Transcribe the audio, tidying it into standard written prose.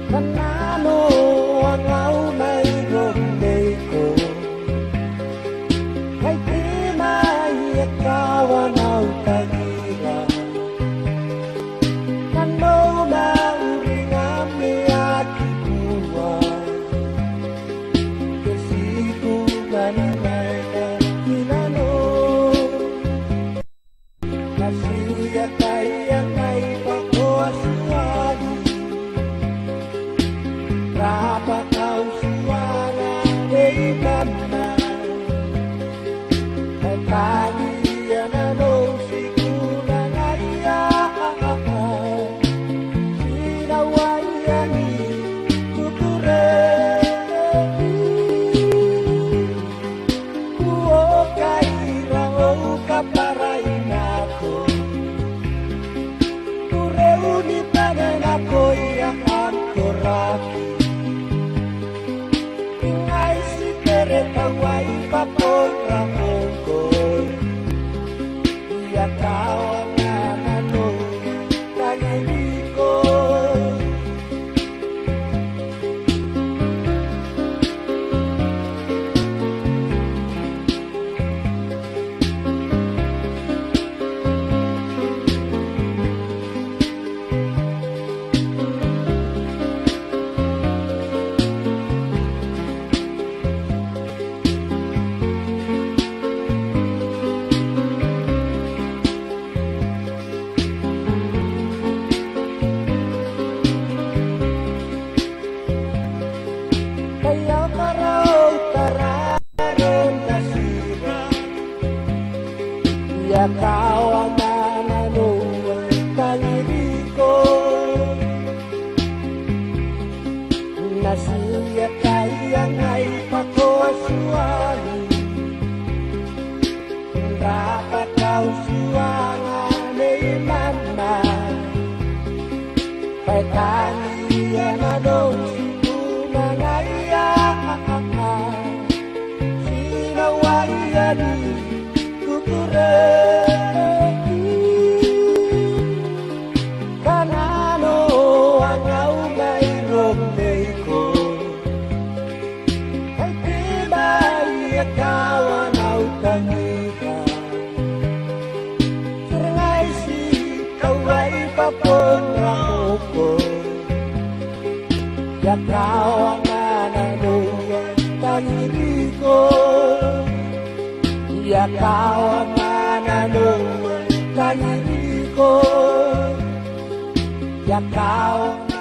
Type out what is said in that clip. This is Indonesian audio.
Kanano ang may gondeko kay di maiyakawan ang tagira kano na uringam ni aki buwan kasi tuman may kinano nasuya kaya ngay pagkawaswagi Rapa kau suara di mana? Tadi yang nong si kunang ayah, sinawayani tutureni. Uokai rao kaparay nako, tureuni panen ako yang angkoraki. Kawai papon ramongkol Ia kawangan ano Tangirikol Kaya karaw tararon nasira Ia kawangan ano Tangirikol Nasuya kaya ngay pakoswani Dapat kau suangan ni mama Kay tangiyan adong sinawayani tutureni kanano ang may gondeko ay tibay akawan au tangika serangay si kaway papon ramoko yakawangan anuan Tangirikol Yakawangan anuan Tangirikol Yakawangan